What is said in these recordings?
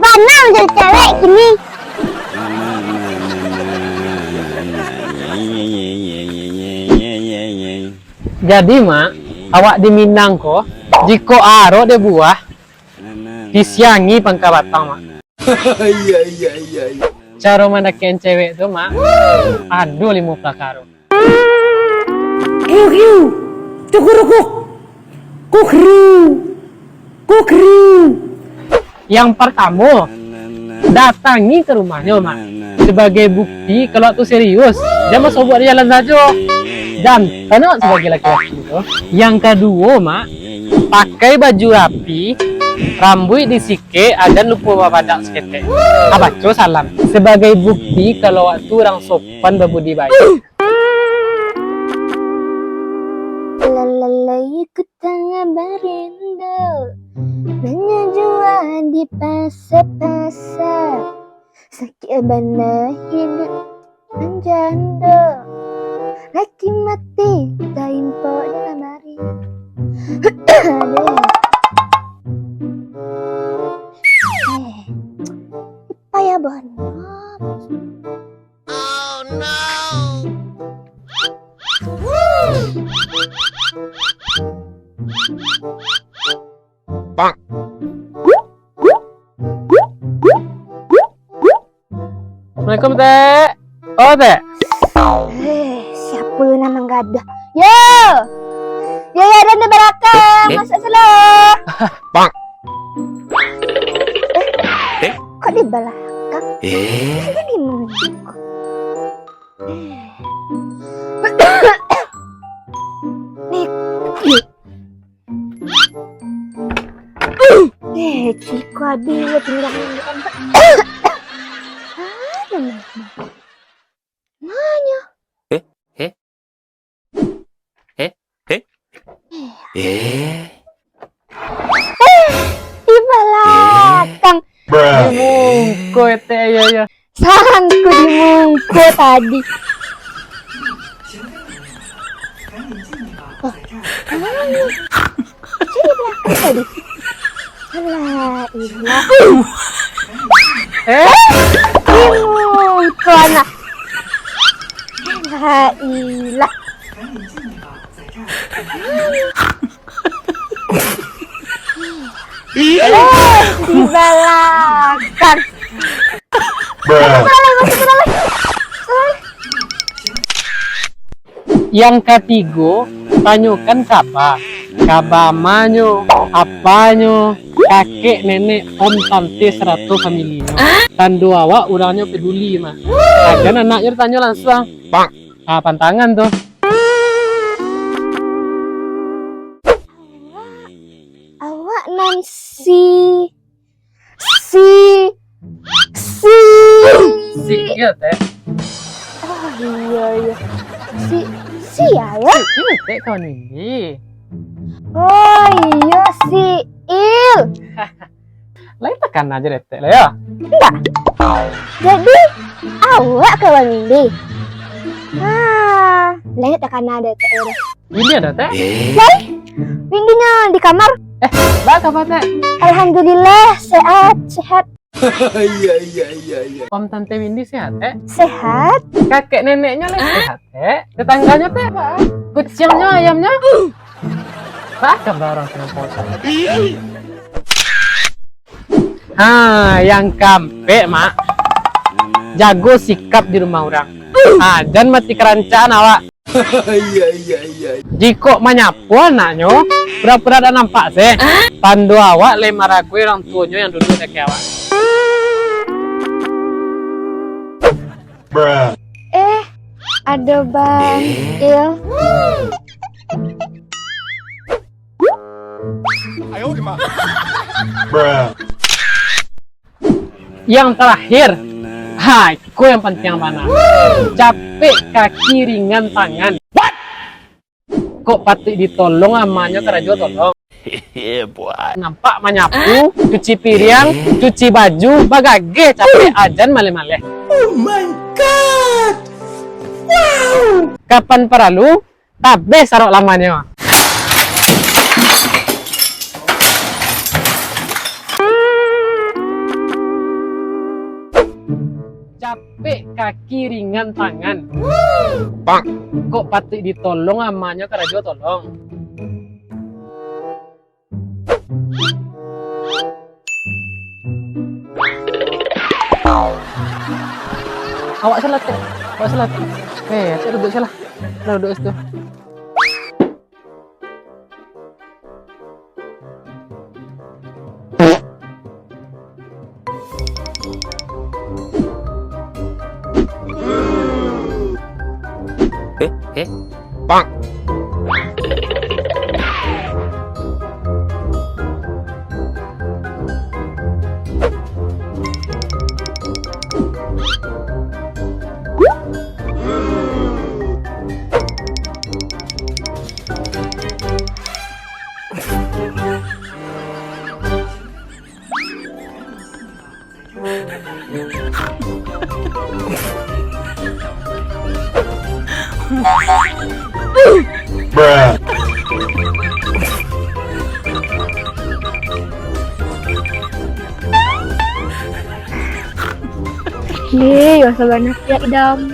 pernah menjadi cewek gini. Jadi mak, awak di Minang kok, jiko aro de buah, disiangi pangkabatang mak. Iya. Cara mandakin cewek tuh mak, aduh 50 karo. Kiu, cukurukuk, kukri. Yang pertama, datangi ke rumahnya mak, sebagai bukti kalau tuh serius. Jangan sobok di jalan saja. Dan karena sebagai laki-laki itu. Yang kedua mak, pakai baju rapi, rambut disike, dan lupa bawa seketek. Abaco salam. Sebagai bukti kalau waktu orang sopan berbudi baik. Lalai ku tengah berindo, menjua di pasar-pasar, sakit bana hidup menjanda, laki mati tak impor dalam hari. Payah banget. Assalamualaikum teh. Oh teh. Siapa lu nama gak ada? Yo, dan berakang, masa salah. Kok di belakang? Kok di muncul? Ciko aduh, tinggal Nanya. Di belakang. Mungko teh ya. Sangku di mungko tadi. Di belakang tadi. Alah, ilah. Di mungko anak. Ilah. Di belakang. Yang ketiga, tanyakan siapa, kabamanyo, apanya, kakek, nenek, om, tante, seratu familinya. Tandu awak, orangnya peduli mah. Agan anaknya tanya langsung, pantangan tuh. Awak nansi Iya teh. Oh iya. Si ya? Ini teh kawan ini. Oh iya si Il. Lain tekan aja deh teh lah ya. Enggak. Jadi awak kawan ini. Lain tekan ada teh udah. Ini ada teh. Lain Windinya di kamar. Mbak apa teh? Alhamdulillah sehat. Iya. Om tante Windy sehat teh. Sehat. Kakek neneknya lagi sehat teh. Tetangganya teh. Kucingnya, ayamnya. Bahkan orang kena posa. Yang kampe mak. Jago sikap di rumah orang. Dan mati kerancaan awak. Iya. Jiko menyapu anaknya, pura-pura ada nampak sih. Pandu awak lemar aku orang tuanya yang duduk dekat awak. Ada Bang Il. Yang terakhir, itu yang penting mana? Capek kaki ringan tangan. Kok patut ditolong amanya kerajo tolong. Nampak menyapu, cuci piring, cuci baju, bagage capek ajan male-male. Oh my god! Wow! Kapan perlu? Tabe sarok lamanya. Pe kaki ringan tangan. Kok patut ditolong amanya karena dia tolong. Awak salah teh. Awak salah. Saya duduk salah. Nah, duduk situ. Ye, ya banyak ya idam.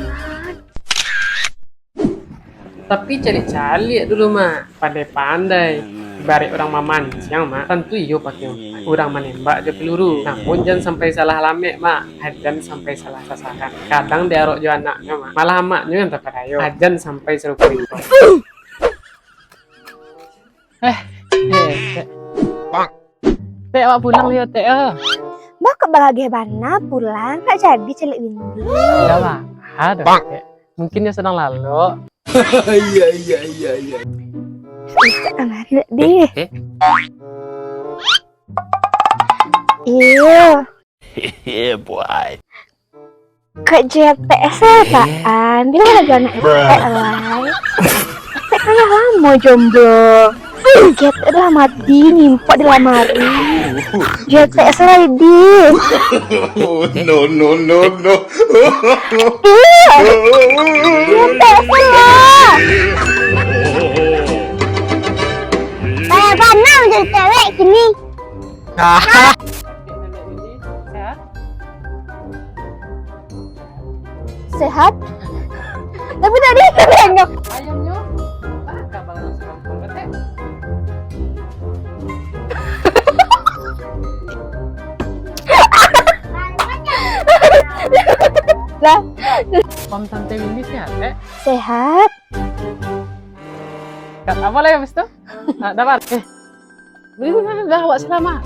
Tapi cari-cari dulu mak, pandai-pandai. Bari orang mamancing mak, tentu iyo pakai orang menembak je peluru. Namun jangan sampai salah lamek mak, ajan sampai salah sasaran. Kadang diarok jo anaknya mak, malah maknya yang terpadayo. Ajan sampai serupa itu. Teh, awak pulang lihat teh. Mbak bagaimana pulang gak jadi celik Windy. Ya mak, ada. Mungkin dia sedang lalu. Iya. Bisa kemarin deh. Iya. Yeah, boy. Ke JTS apaan? Bilang lagi anak FTL. Kayaknya lama jomblo. Jet udah mati, nyimpok di lamari. JTS ready. No. Iya. JTS lah. Kayak mana menjadi cewek gini? Sehat? Tapi tadi aku nengok. Ayamnya, apa bangun sekampung teh? Lah, Pam Tante Windy sehat teh? sehat. Kat apa lagi habis itu? Dapat. Dah awak selama.